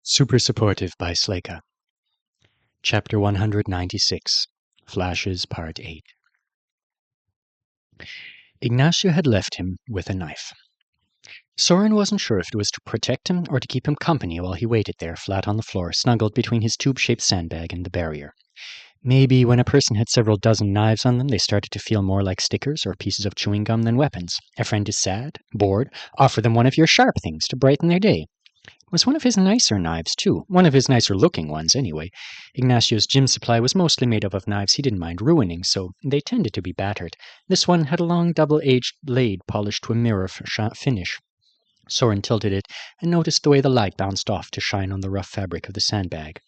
Super Supportive by Sleyca. Chapter 196, Flashes, Part 8. Ignacio had left him with a knife. Soren wasn't sure if it was to protect him or to keep him company while he waited there, flat on the floor, snuggled between his tube-shaped sandbag and the barrier. Maybe when a person had several dozen knives on them, they started to feel more like stickers or pieces of chewing gum than weapons. A friend is sad, bored, offer them one of your sharp things to brighten their day. It was one of his nicer knives, too. One of his nicer-looking ones, anyway. Ignacio's gym supply was mostly made up of knives he didn't mind ruining, so they tended to be battered. This one had a long, double-edged blade polished to a mirror finish. Soren tilted it and noticed the way the light bounced off to shine on the rough fabric of the sandbag.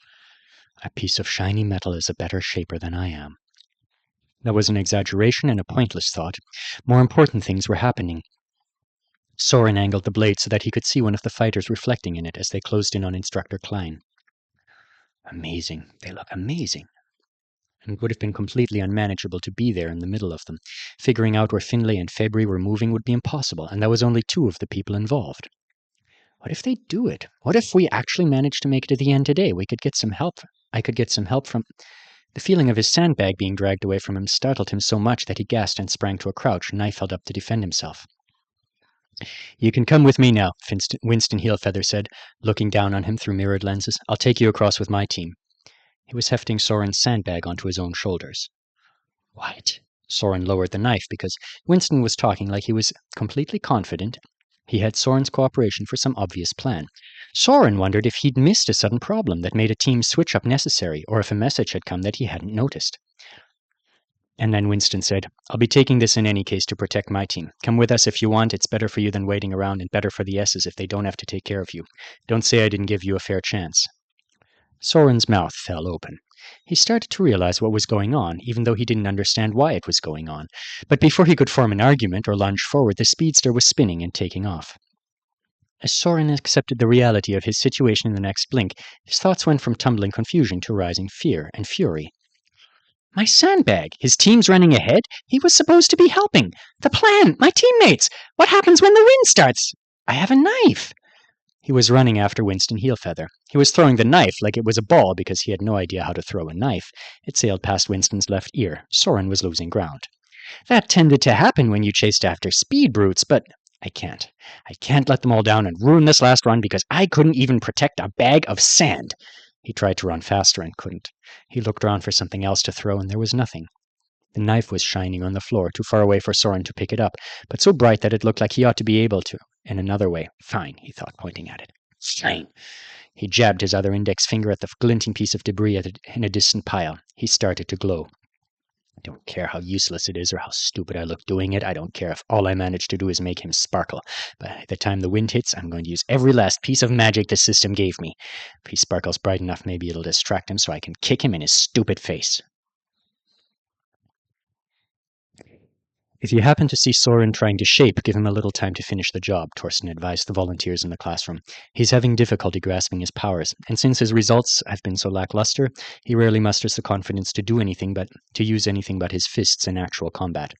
A piece of shiny metal is a better shaper than I am. That was an exaggeration and a pointless thought. More important things were happening. Soren angled the blade so that he could see one of the fighters reflecting in it as they closed in on Instructor Klein. Amazing. They look amazing. And it would have been completely unmanageable to be there in the middle of them. Figuring out where Finlay and February were moving would be impossible, and that was only two of the people involved. What if they do it? What if we actually managed to make it to the end today? We could get some help. I could get some help from... The feeling of his sandbag being dragged away from him startled him so much that he gasped and sprang to a crouch, knife held up to defend himself. You can come with me now, Winston Heelfeather said, looking down on him through mirrored lenses. I'll take you across with my team. He was hefting Soren's sandbag onto his own shoulders. What? Soren lowered the knife because Winston was talking like he was completely confident he had Soren's cooperation for some obvious plan. Soren wondered if he'd missed a sudden problem that made a team switch-up necessary, or if a message had come that he hadn't noticed. And then Winston said, I'll be taking this in any case to protect my team. Come with us if you want. It's better for you than waiting around and better for the S's if they don't have to take care of you. Don't say I didn't give you a fair chance. Soren's mouth fell open. He started to realize what was going on, even though he didn't understand why it was going on. But before he could form an argument or lunge forward, the speedster was spinning and taking off. As Soren accepted the reality of his situation in the next blink, his thoughts went from tumbling confusion to rising fear and fury. My sandbag! His team's running ahead? He was supposed to be helping! The plan! My teammates! What happens when the wind starts? I have a knife! He was running after Winston Heelfeather. He was throwing the knife like it was a ball because he had no idea how to throw a knife. It sailed past Winston's left ear. Soren was losing ground. That tended to happen when you chased after speed brutes, but I can't. I can't let them all down and ruin this last run because I couldn't even protect a bag of sand. He tried to run faster and couldn't. He looked around for something else to throw, and there was nothing. The knife was shining on the floor, too far away for Soren to pick it up, but so bright that it looked like he ought to be able to. In another way. Fine, he thought, pointing at it. Fine. He jabbed his other index finger at the glinting piece of debris in a distant pile. He started to glow. I don't care how useless it is or how stupid I look doing it. I don't care if all I manage to do is make him sparkle. By the time the wind hits, I'm going to use every last piece of magic the system gave me. If he sparkles bright enough, maybe it'll distract him so I can kick him in his stupid face. If you happen to see Soren trying to shape, give him a little time to finish the job, Torsten advised the volunteers in the classroom. He's having difficulty grasping his powers, and since his results have been so lackluster, he rarely musters the confidence to use anything but his fists in actual combat.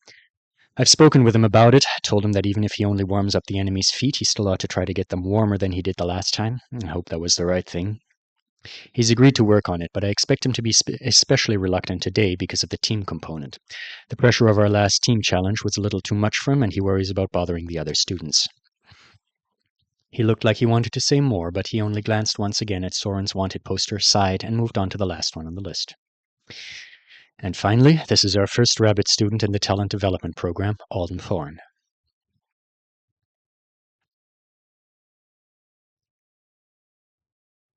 I've spoken with him about it, told him that even if he only warms up the enemy's feet, he still ought to try to get them warmer than he did the last time. I hope that was the right thing. He's agreed to work on it, but I expect him to be especially reluctant today because of the team component. The pressure of our last team challenge was a little too much for him, and he worries about bothering the other students. He looked like he wanted to say more, but he only glanced once again at Soren's wanted poster, sighed, and moved on to the last one on the list. And finally, this is our first rabbit student in the talent development program, Alden Thorne.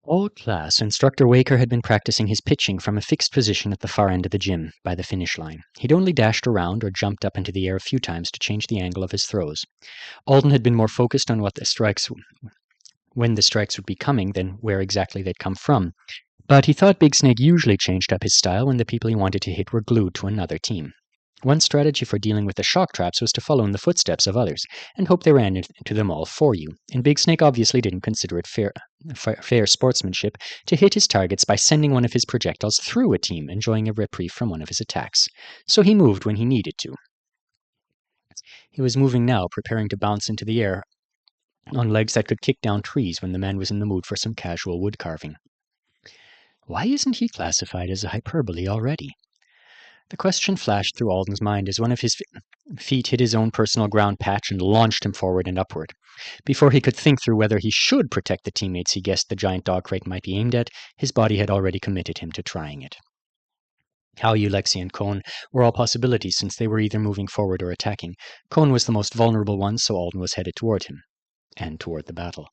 All class, Instructor Waker had been practicing his pitching from a fixed position at the far end of the gym, by the finish line. He'd only dashed around or jumped up into the air a few times to change the angle of his throws. Alden had been more focused on when the strikes would be coming than where exactly they'd come from. But he thought Big Snake usually changed up his style when the people he wanted to hit were glued to another team. One strategy for dealing with the shock traps was to follow in the footsteps of others, and hope they ran into them all for you, and Big Snake obviously didn't consider it fair sportsmanship to hit his targets by sending one of his projectiles through a team, enjoying a reprieve from one of his attacks. So he moved when he needed to. He was moving now, preparing to bounce into the air on legs that could kick down trees when the man was in the mood for some casual wood carving. Why isn't he classified as a hyperbole already? The question flashed through Alden's mind as one of his feet hit his own personal ground patch and launched him forward and upward. Before he could think through whether he should protect the teammates he guessed the giant dog crate might be aimed at, his body had already committed him to trying it. Hallyu, Lexi, and Cone were all possibilities since they were either moving forward or attacking. Cone was the most vulnerable one, so Alden was headed toward him, and toward the battle.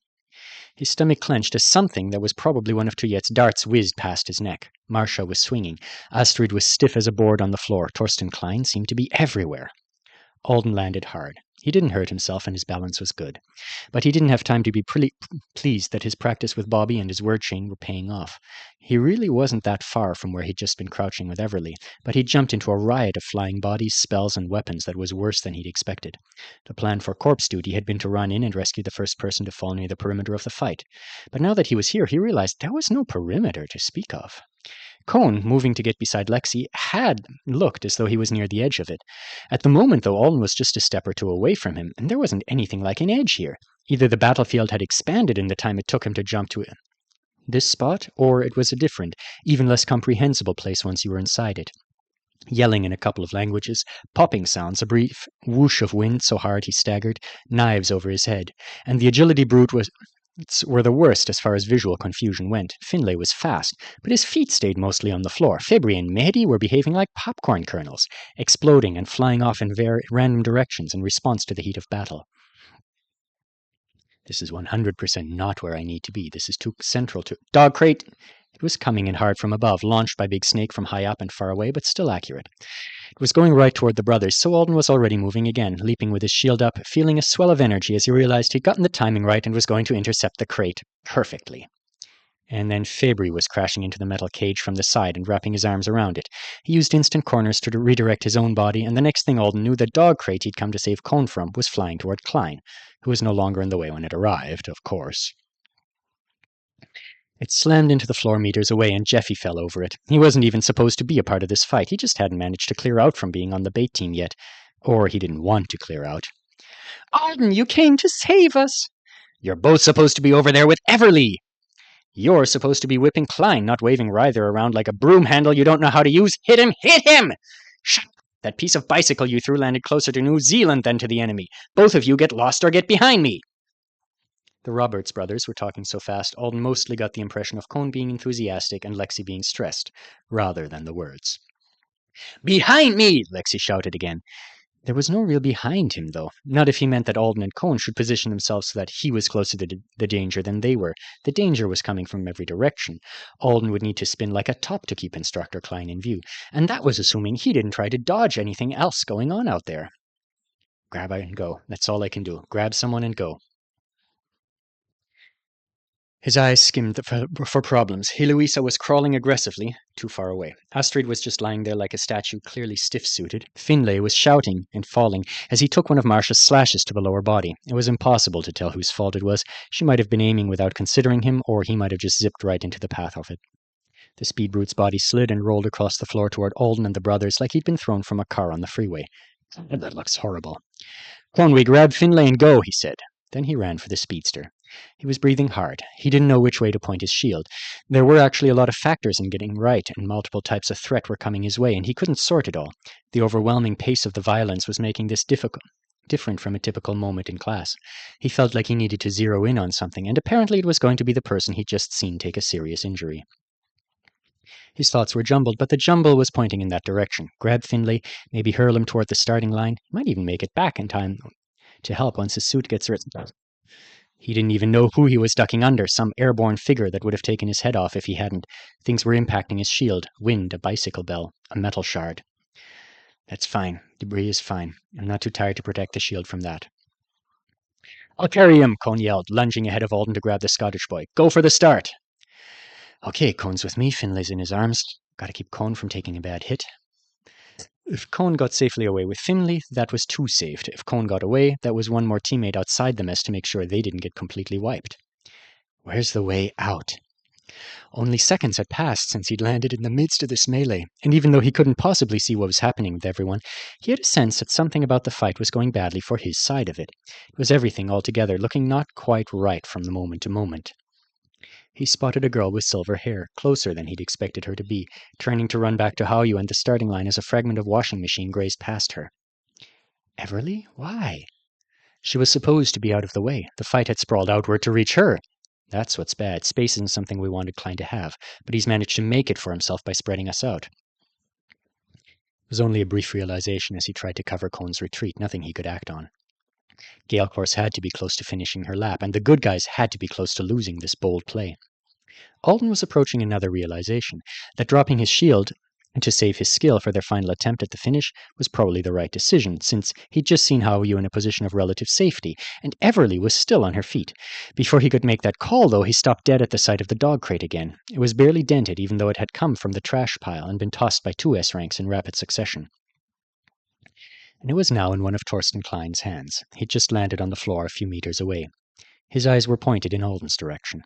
His stomach clenched as something that was probably one of Tuyet's darts whizzed past his neck. Marcia was swinging. Astrid was stiff as a board on the floor. Torsten Klein seemed to be everywhere. Alden landed hard. He didn't hurt himself, and his balance was good. But he didn't have time to be pleased that his practice with Bobby and his word chain were paying off. He really wasn't that far from where he'd just been crouching with Everly, but he'd jumped into a riot of flying bodies, spells, and weapons that was worse than he'd expected. The plan for corpse duty had been to run in and rescue the first person to fall near the perimeter of the fight. But now that he was here, he realized there was no perimeter to speak of. Cone, moving to get beside Lexi, had looked as though he was near the edge of it. At the moment, though, Alden was just a step or two away from him, and there wasn't anything like an edge here. Either the battlefield had expanded in the time it took him to jump to this spot, or it was a different, even less comprehensible place once you were inside it. Yelling in a couple of languages, popping sounds, a brief whoosh of wind so hard he staggered, knives over his head, and the agility brute were the worst as far as visual confusion went. Finlay was fast, but his feet stayed mostly on the floor. Febri and Mehdi were behaving like popcorn kernels, exploding and flying off in random directions in response to the heat of battle. This is 100% not where I need to be. This is too central to... Dog crate! It was coming in hard from above, launched by Big Snake from high up and far away, but still accurate. It was going right toward the brothers, so Alden was already moving again, leaping with his shield up, feeling a swell of energy as he realized he'd gotten the timing right and was going to intercept the crate perfectly. And then Fabry was crashing into the metal cage from the side and wrapping his arms around it. He used instant corners to redirect his own body, and the next thing Alden knew, the dog crate he'd come to save Cone from was flying toward Klein, who was no longer in the way when it arrived, of course. It slammed into the floor meters away, and Jeffy fell over it. He wasn't even supposed to be a part of this fight. He just hadn't managed to clear out from being on the bait team yet. Or he didn't want to clear out. Alden, you came to save us! You're both supposed to be over there with Everly! You're supposed to be whipping Klein, not waving Ryther around like a broom handle you don't know how to use. Hit him! Hit him! Shut up! That piece of bicycle you threw landed closer to New Zealand than to the enemy. Both of you get lost or get behind me! The Roberts brothers were talking so fast, Alden mostly got the impression of Cone being enthusiastic and Lexi being stressed, rather than the words. Behind me! Lexi shouted again. There was no real behind him, though. Not if he meant that Alden and Cone should position themselves so that he was closer to the danger than they were. The danger was coming from every direction. Alden would need to spin like a top to keep Instructor Klein in view, and that was assuming he didn't try to dodge anything else going on out there. Grab and go. That's all I can do. Grab someone and go. His eyes skimmed for problems. Heloisa was crawling aggressively, too far away. Astrid was just lying there like a statue, clearly stiff-suited. Finlay was shouting and falling as he took one of Marcia's slashes to the lower body. It was impossible to tell whose fault it was. She might have been aiming without considering him, or he might have just zipped right into the path of it. The speed brute's body slid and rolled across the floor toward Alden and the brothers like he'd been thrown from a car on the freeway. That looks horrible. Come on, we grab Finlay and go, he said. Then he ran for the speedster. He was breathing hard. He didn't know which way to point his shield. There were actually a lot of factors in getting right, and multiple types of threat were coming his way, and he couldn't sort it all. The overwhelming pace of the violence was making this different from a typical moment in class. He felt like he needed to zero in on something, and apparently it was going to be the person he'd just seen take a serious injury. His thoughts were jumbled, but the jumble was pointing in that direction. Grab Finlay, maybe hurl him toward the starting line. He might even make it back in time to help once his suit gets written. He didn't even know who he was ducking under, some airborne figure that would have taken his head off if he hadn't. Things were impacting his shield. Wind, a bicycle bell, a metal shard. That's fine. Debris is fine. I'm not too tired to protect the shield from that. I'll carry him, Cone yelled, lunging ahead of Alden to grab the Scottish boy. Go for the start! Okay, Cone's with me. Finlay's in his arms. Gotta keep Cone from taking a bad hit. If Cone got safely away with Finlay, that was two saved. If Cone got away, that was one more teammate outside the mess to make sure they didn't get completely wiped. Where's the way out? Only seconds had passed since he'd landed in the midst of this melee, and even though he couldn't possibly see what was happening with everyone, he had a sense that something about the fight was going badly for his side of it. It was everything altogether looking not quite right from the moment to moment. He spotted a girl with silver hair, closer than he'd expected her to be, turning to run back to Haoyu and the starting line as a fragment of washing machine grazed past her. Everly? Why? She was supposed to be out of the way. The fight had sprawled outward to reach her. That's what's bad. Space isn't something we wanted Klein to have, but he's managed to make it for himself by spreading us out. It was only a brief realization as he tried to cover Cohn's retreat, nothing he could act on. Gale Course had to be close to finishing her lap, and the good guys had to be close to losing this bold play. Alden was approaching another realization, that dropping his shield to save his skill for their final attempt at the finish was probably the right decision, since he'd just seen Haoyu in a position of relative safety, and Everly was still on her feet. Before he could make that call, though, he stopped dead at the sight of the dog crate again. It was barely dented, even though it had come from the trash pile and been tossed by two S-ranks in rapid succession. And it was now in one of Torsten Klein's hands. He'd just landed on the floor a few meters away. His eyes were pointed in Alden's direction.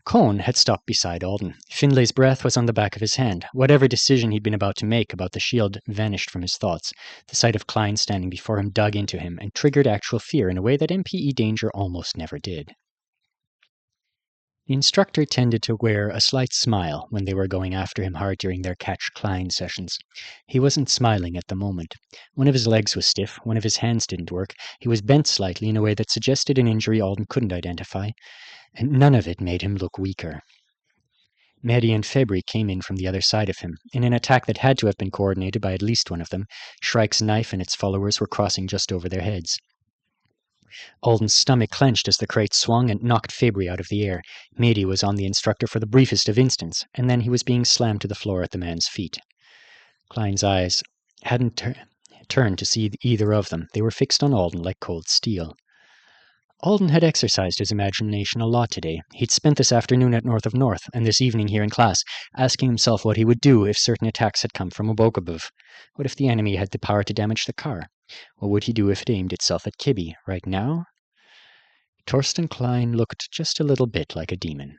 Cohn had stopped beside Alden. Finlay's breath was on the back of his hand. Whatever decision he'd been about to make about the shield vanished from his thoughts. The sight of Klein standing before him dug into him and triggered actual fear in a way that MPE danger almost never did. The instructor tended to wear a slight smile when they were going after him hard during their Catch Klein sessions. He wasn't smiling at the moment. One of his legs was stiff, one of his hands didn't work, he was bent slightly in a way that suggested an injury Alden couldn't identify, and none of it made him look weaker. Mehdi and Febri came in from the other side of him. In an attack that had to have been coordinated by at least one of them, Shrike's knife and its followers were crossing just over their heads. Alden's stomach clenched as the crate swung and knocked Febri out of the air. Mehdi was on the instructor for the briefest of instants, and then he was being slammed to the floor at the man's feet. Klein's eyes hadn't turned to see either of them. They were fixed on Alden like cold steel. Alden had exercised his imagination a lot today. He'd spent this afternoon at North of North, and this evening here in class, asking himself what he would do if certain attacks had come from above. What if the enemy had the power to damage the car? What would he do if it aimed itself at Kibby? Right now? Torsten Klein looked just a little bit like a demon.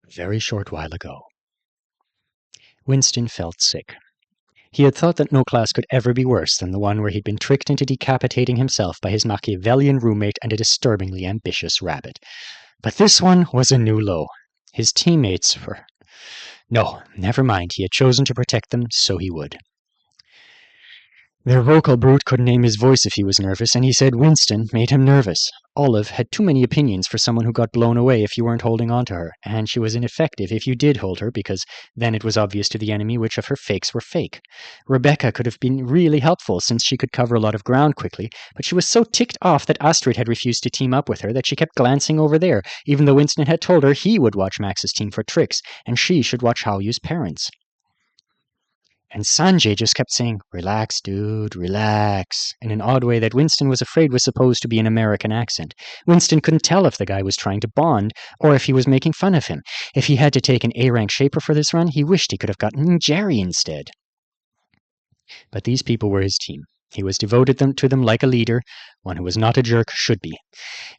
A very short while ago. Winston felt sick. He had thought that no class could ever be worse than the one where he'd been tricked into decapitating himself by his Machiavellian roommate and a disturbingly ambitious rabbit. But this one was a new low. His teammates were... No, never mind. He had chosen to protect them, so he would. Their vocal brute couldn't aim his voice if he was nervous, and he said Winston made him nervous. Olive had too many opinions for someone who got blown away if you weren't holding on to her, and she was ineffective if you did hold her, because then it was obvious to the enemy which of her fakes were fake. Rebecca could have been really helpful, since she could cover a lot of ground quickly, but she was so ticked off that Astrid had refused to team up with her that she kept glancing over there, even though Winston had told her he would watch Max's team for tricks, and she should watch Haoyu's parents. And Sanjay just kept saying, "Relax, dude, relax," in an odd way that Winston was afraid was supposed to be an American accent. Winston couldn't tell if the guy was trying to bond, or if he was making fun of him. If he had to take an A-rank shaper for this run, he wished he could have gotten Jerry instead. But these people were his team. He was devoted to them like a leader, one who was not a jerk should be.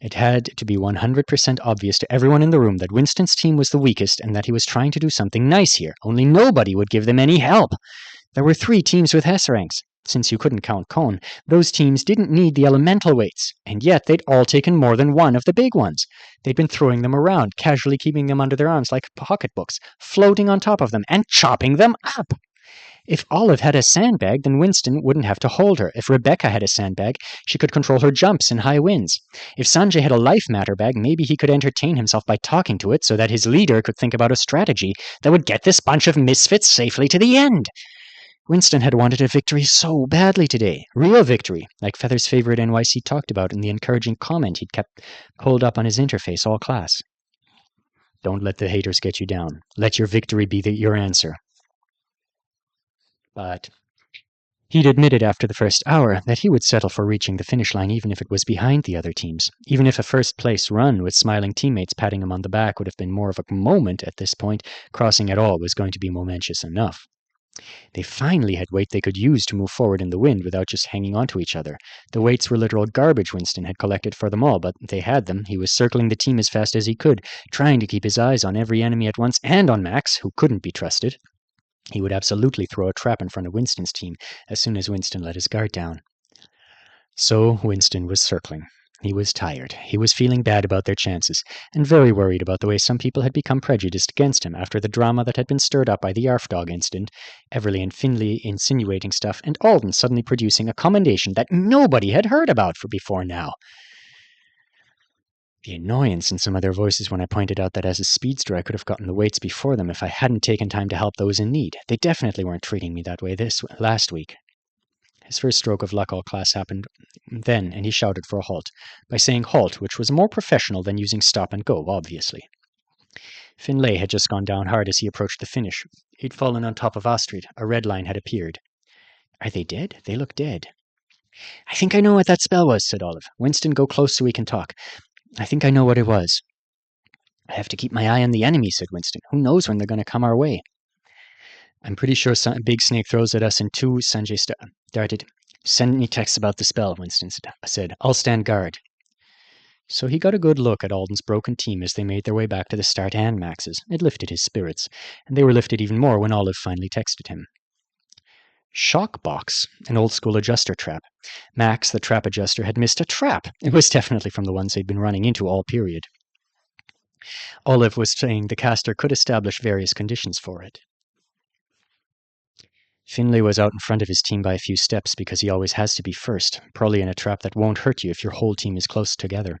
It had to be 100% obvious to everyone in the room that Winston's team was the weakest and that he was trying to do something nice here, only nobody would give them any help. There were 3 teams with S ranks. Since you couldn't count Cohn, those teams didn't need the elemental weights, and yet they'd all taken more than one of the big ones. They'd been throwing them around, casually keeping them under their arms like pocketbooks, floating on top of them, and chopping them up. If Olive had a sandbag, then Winston wouldn't have to hold her. If Rebecca had a sandbag, she could control her jumps in high winds. If Sanjay had a life matter bag, maybe he could entertain himself by talking to it so that his leader could think about a strategy that would get this bunch of misfits safely to the end. Winston had wanted a victory so badly today. Real victory, like Feather's favorite NYC talked about in the encouraging comment he'd kept pulled up on his interface all class. Don't let the haters get you down. Let your victory be your answer. But he'd admitted after the first hour that he would settle for reaching the finish line even if it was behind the other teams. Even if a first-place run with smiling teammates patting him on the back would have been more of a moment at this point, crossing at all was going to be momentous enough. They finally had weight they could use to move forward in the wind without just hanging onto each other. The weights were literal garbage Winston had collected for them all, but they had them. He was circling the team as fast as he could, trying to keep his eyes on every enemy at once and on Max, who couldn't be trusted. He would absolutely throw a trap in front of Winston's team as soon as Winston let his guard down. So Winston was circling. He was tired. He was feeling bad about their chances, and very worried about the way some people had become prejudiced against him after the drama that had been stirred up by the Arf Dog incident, Everly and Finlay insinuating stuff, and Alden suddenly producing a commendation that nobody had heard about before now. The annoyance in some of their voices when I pointed out that as a speedster I could have gotten the weights before them if I hadn't taken time to help those in need. They definitely weren't treating me that way last week. His first stroke of luck all class happened then, and he shouted for a halt, by saying halt, which was more professional than using stop and go, obviously. Finlay had just gone down hard as he approached the finish. He'd fallen on top of Astrid. A red line had appeared. Are they dead? They look dead. I think I know what that spell was, said Olive. Winston, go close so we can talk. I think I know what it was. I have to keep my eye on the enemy, said Winston. Who knows when they're going to come our way? I'm pretty sure Big Snake throws at us in two, Sanjay started. Send me texts about the spell, Winston said. I'll stand guard. So he got a good look at Alden's broken team as they made their way back to the start and Max's. It lifted his spirits, and they were lifted even more when Olive finally texted him. Shock box, an old-school adjuster trap. Max, the trap adjuster, had missed a trap. It was definitely from the ones they'd been running into all period. Olive was saying the caster could establish various conditions for it. Finlay was out in front of his team by a few steps because he always has to be first, probably in a trap that won't hurt you if your whole team is close together.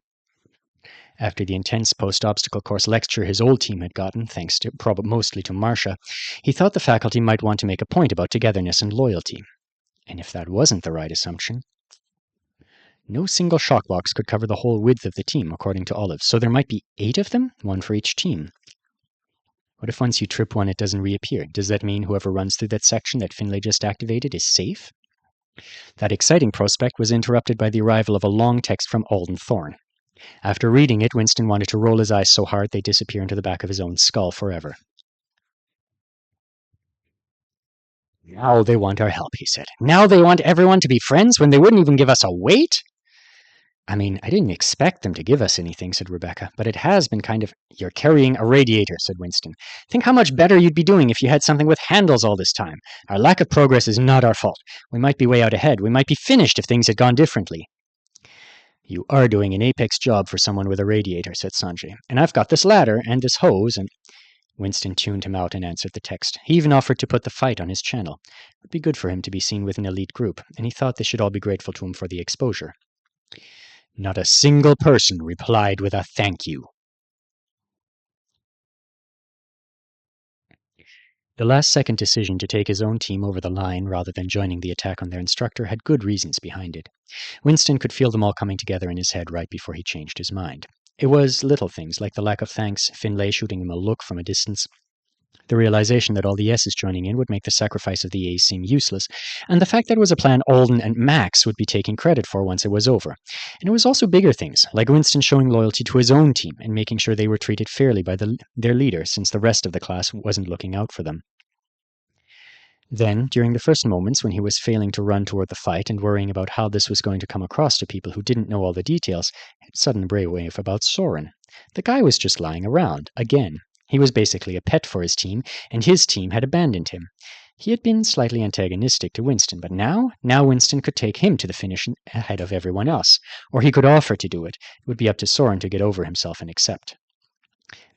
After the intense post-obstacle course lecture his old team had gotten, thanks to mostly to Marcia, he thought the faculty might want to make a point about togetherness and loyalty. And if that wasn't the right assumption... No single shockbox could cover the whole width of the team, according to Olive, so there might be 8 of them, 1 for each team. What if once you trip one it doesn't reappear? Does that mean whoever runs through that section that Finlay just activated is safe? That exciting prospect was interrupted by the arrival of a long text from Alden Thorne. After reading it, Winston wanted to roll his eyes so hard they'd disappear into the back of his own skull forever. Now they want our help, he said. Now they want everyone to be friends when they wouldn't even give us a weight? I mean, I didn't expect them to give us anything, said Rebecca, but it has been kind of... You're carrying a radiator, said Winston. Think how much better you'd be doing if you had something with handles all this time. Our lack of progress is not our fault. We might be way out ahead. We might be finished if things had gone differently. You are doing an apex job for someone with a radiator, said Sanjay. And I've got this ladder and this hose and... Winston tuned him out and answered the text. He even offered to put the fight on his channel. It would be good for him to be seen with an elite group, and he thought they should all be grateful to him for the exposure. Not a single person replied with a thank you. The last-second decision to take his own team over the line rather than joining the attack on their instructor had good reasons behind it. Winston could feel them all coming together in his head right before he changed his mind. It was little things like the lack of thanks, Finlay shooting him a look from a distance, the realization that all the S's joining in would make the sacrifice of the A's seem useless, and the fact that it was a plan Alden and Max would be taking credit for once it was over. And it was also bigger things, like Winston showing loyalty to his own team and making sure they were treated fairly by their leader, since the rest of the class wasn't looking out for them. Then, during the first moments when he was failing to run toward the fight and worrying about how this was going to come across to people who didn't know all the details, he had a sudden brainwave about Soren. The guy was just lying around, again. He was basically a pet for his team, and his team had abandoned him. He had been slightly antagonistic to Winston, but now Winston could take him to the finish ahead of everyone else, or he could offer to do it. It would be up to Soren to get over himself and accept.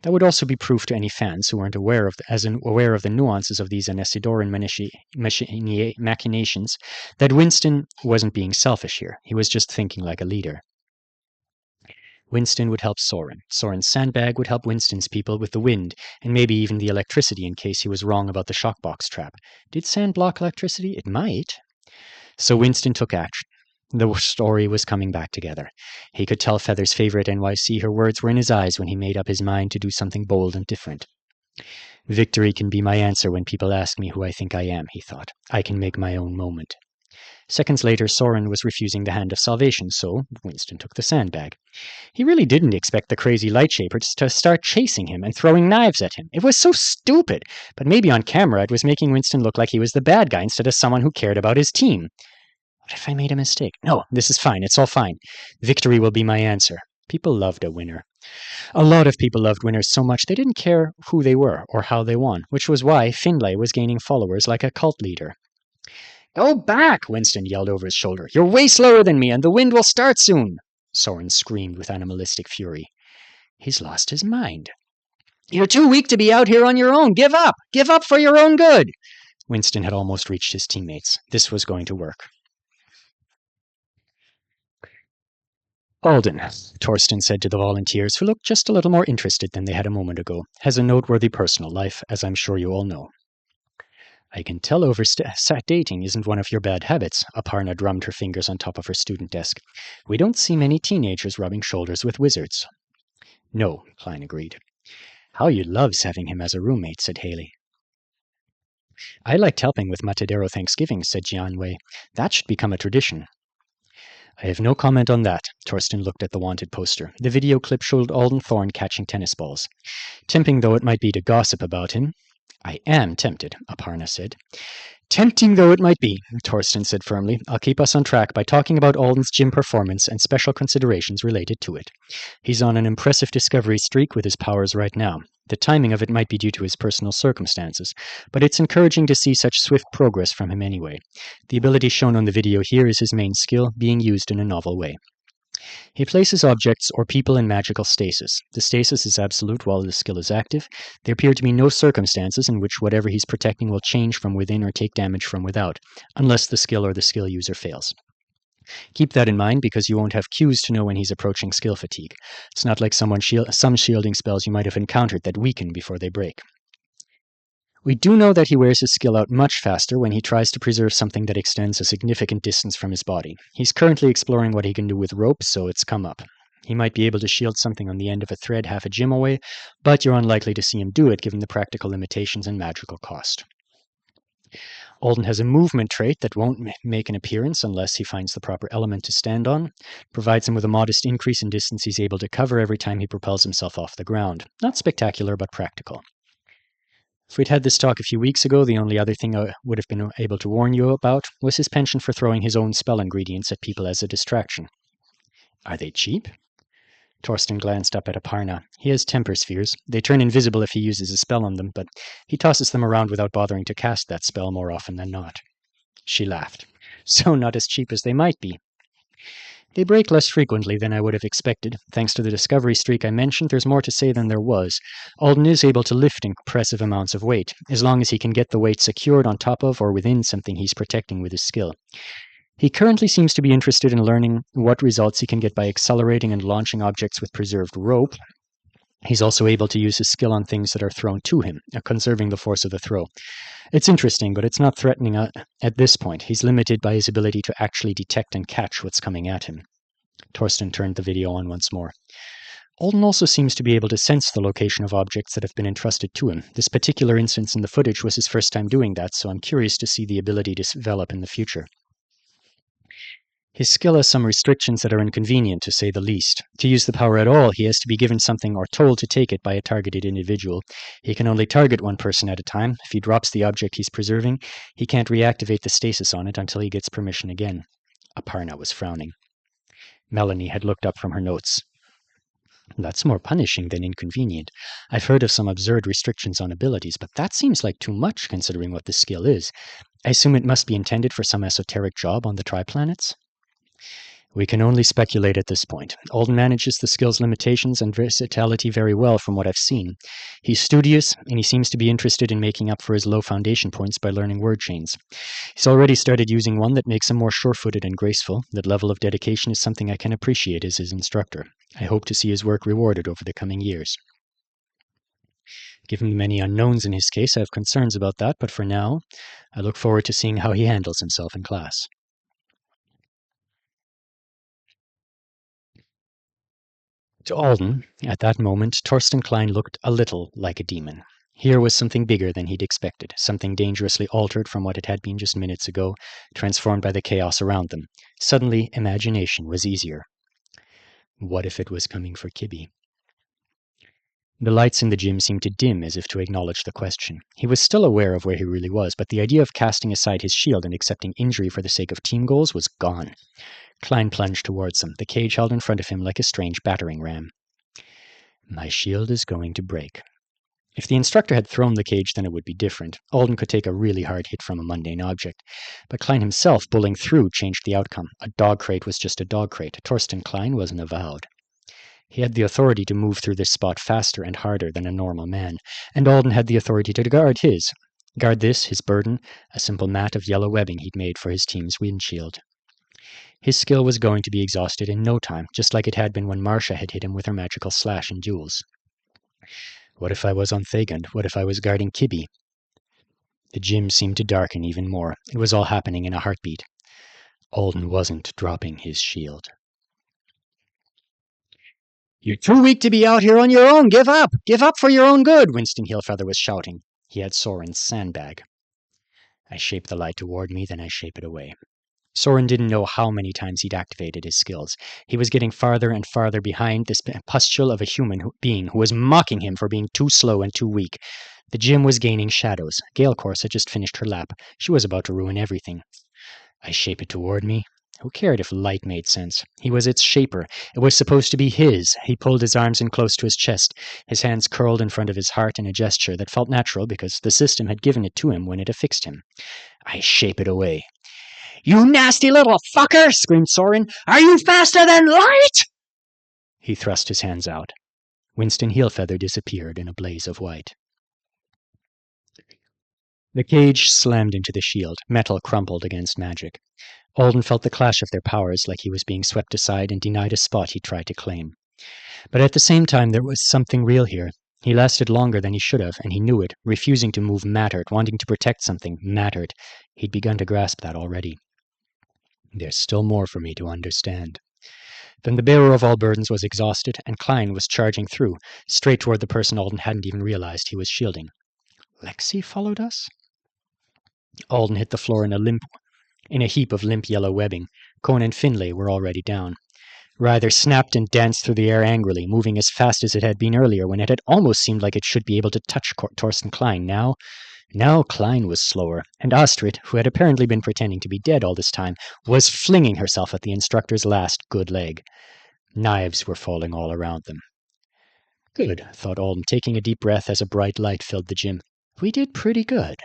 That would also be proof to any fans who weren't aware of the nuances of these Anesidoran machinations that Winston wasn't being selfish here. He was just thinking like a leader. Winston would help Soren. Soren's sandbag would help Winston's people with the wind, and maybe even the electricity in case he was wrong about the shockbox trap. Did sand block electricity? It might. So Winston took action. The story was coming back together. He could tell Feather's favorite NYC her words were in his eyes when he made up his mind to do something bold and different. Victory can be my answer when people ask me who I think I am, he thought. I can make my own moment. Seconds later, Soren was refusing the Hand of Salvation, so Winston took the sandbag. He really didn't expect the crazy light shapers to start chasing him and throwing knives at him. It was so stupid, but maybe on camera it was making Winston look like he was the bad guy instead of someone who cared about his team. What if I made a mistake? No, this is fine. It's all fine. Victory will be my answer. People loved a winner. A lot of people loved winners so much they didn't care who they were or how they won, which was why Finlay was gaining followers like a cult leader. Go back, Winston yelled over his shoulder. You're way slower than me, and the wind will start soon. Soren screamed with animalistic fury. He's lost his mind. You're too weak to be out here on your own. Give up! Give up for your own good! Winston had almost reached his teammates. This was going to work. Alden, Torsten said to the volunteers, who looked just a little more interested than they had a moment ago, has a noteworthy personal life, as I'm sure you all know. I can tell dating isn't one of your bad habits, Aparna drummed her fingers on top of her student desk. We don't see many teenagers rubbing shoulders with wizards. No, Klein agreed. How you loves having him as a roommate, said Haley. I liked helping with Matadero Thanksgiving, said Jianwei. That should become a tradition. I have no comment on that. Torsten looked at the wanted poster. The video clip showed Alden Thorne catching tennis balls. Tempting though it might be to gossip about him. I am tempted, Aparna said. Tempting though it might be, Torsten said firmly, I'll keep us on track by talking about Alden's gym performance and special considerations related to it. He's on an impressive discovery streak with his powers right now. The timing of it might be due to his personal circumstances, but it's encouraging to see such swift progress from him anyway. The ability shown on the video here is his main skill, being used in a novel way. He places objects or people in magical stasis. The stasis is absolute while the skill is active. There appear to be no circumstances in which whatever he's protecting will change from within or take damage from without, unless the skill or the skill user fails. Keep that in mind because you won't have cues to know when he's approaching skill fatigue. It's not like some shielding spells you might have encountered that weaken before they break. We do know that he wears his skill out much faster when he tries to preserve something that extends a significant distance from his body. He's currently exploring what he can do with rope, so it's come up. He might be able to shield something on the end of a thread half a gym away, but you're unlikely to see him do it given the practical limitations and magical cost. Alden has a movement trait that won't make an appearance unless he finds the proper element to stand on. Provides him with a modest increase in distance he's able to cover every time he propels himself off the ground. Not spectacular, but practical. If we'd had this talk a few weeks ago, the only other thing I would have been able to warn you about was his penchant for throwing his own spell ingredients at people as a distraction. Are they cheap? Torsten glanced up at Aparna. He has temper spheres. They turn invisible if he uses a spell on them, but he tosses them around without bothering to cast that spell more often than not. She laughed. So not as cheap as they might be. They break less frequently than I would have expected. Thanks to the discovery streak I mentioned, there's more to say than there was. Alden is able to lift impressive amounts of weight, as long as he can get the weight secured on top of or within something he's protecting with his skill. He currently seems to be interested in learning what results he can get by accelerating and launching objects with preserved rope. He's also able to use his skill on things that are thrown to him, conserving the force of the throw. It's interesting, but it's not threatening at this point. He's limited by his ability to actually detect and catch what's coming at him. Torsten turned the video on once more. Alden also seems to be able to sense the location of objects that have been entrusted to him. This particular instance in the footage was his first time doing that, so I'm curious to see the ability to develop in the future. His skill has some restrictions that are inconvenient, to say the least. To use the power at all, he has to be given something or told to take it by a targeted individual. He can only target one person at a time. If he drops the object he's preserving, he can't reactivate the stasis on it until he gets permission again. Aparna was frowning. Melanie had looked up from her notes. That's more punishing than inconvenient. I've heard of some absurd restrictions on abilities, but that seems like too much considering what the skill is. I assume it must be intended for some esoteric job on the Triplanets? We can only speculate at this point. Alden manages the skill's limitations and versatility very well from what I've seen. He's studious, and he seems to be interested in making up for his low foundation points by learning word chains. He's already started using one that makes him more sure-footed and graceful. That level of dedication is something I can appreciate as his instructor. I hope to see his work rewarded over the coming years. Given the many unknowns in his case, I have concerns about that, but for now, I look forward to seeing how he handles himself in class. To Alden, at that moment, Torsten Klein looked a little like a demon. Here was something bigger than he'd expected, something dangerously altered from what it had been just minutes ago, transformed by the chaos around them. Suddenly, imagination was easier. What if it was coming for Kibby? The lights in the gym seemed to dim as if to acknowledge the question. He was still aware of where he really was, but the idea of casting aside his shield and accepting injury for the sake of team goals was gone. Klein plunged towards him, the cage held in front of him like a strange battering ram. My shield is going to break. If the instructor had thrown the cage, then it would be different. Alden could take a really hard hit from a mundane object. But Klein himself, bullying through, changed the outcome. A dog crate was just a dog crate. Torsten Klein was an avowed. He had the authority to move through this spot faster and harder than a normal man, and Alden had the authority to guard his. Guard this, his burden, a simple mat of yellow webbing he'd made for his team's windshield. His skill was going to be exhausted in no time, just like it had been when Marcia had hit him with her magical slash in duels. What if I was on Thagund? What if I was guarding Kibby? The gym seemed to darken even more. It was all happening in a heartbeat. Alden wasn't dropping his shield. You're too weak to be out here on your own. Give up! Give up for your own good, Winston Hillfeather was shouting. He had Soren's sandbag. I shape the light toward me, then I shape it away. Soren didn't know how many times he'd activated his skills. He was getting farther and farther behind this pustule of a human being who was mocking him for being too slow and too weak. The gym was gaining shadows. Gale Course had just finished her lap. She was about to ruin everything. I shape it toward me. Who cared if light made sense? He was its shaper. It was supposed to be his. He pulled his arms in close to his chest, his hands curled in front of his heart in a gesture that felt natural because the system had given it to him when it affixed him. I shape it away. You nasty little fucker! Screamed Soren. Are you faster than light? He thrust his hands out. Winston Heelfeather disappeared in a blaze of white. The cage slammed into the shield. Metal crumpled against magic. Alden felt the clash of their powers like he was being swept aside and denied a spot he tried to claim. But at the same time, there was something real here. He lasted longer than he should have, and he knew it. Refusing to move mattered. Wanting to protect something mattered. He'd begun to grasp that already. There's still more for me to understand. Then the bearer of all burdens was exhausted, and Klein was charging through, straight toward the person Alden hadn't even realized he was shielding. Lexi followed us? Alden hit the floor in a heap of limp yellow webbing. Cone and Finlay were already down. Ryther snapped and danced through the air angrily, moving as fast as it had been earlier when it had almost seemed like it should be able to touch Torsten Klein. Now Klein was slower, and Astrid, who had apparently been pretending to be dead all this time, was flinging herself at the instructor's last good leg. Knives were falling all around them. Good, thought Alden, taking a deep breath as a bright light filled the gym. We did pretty good.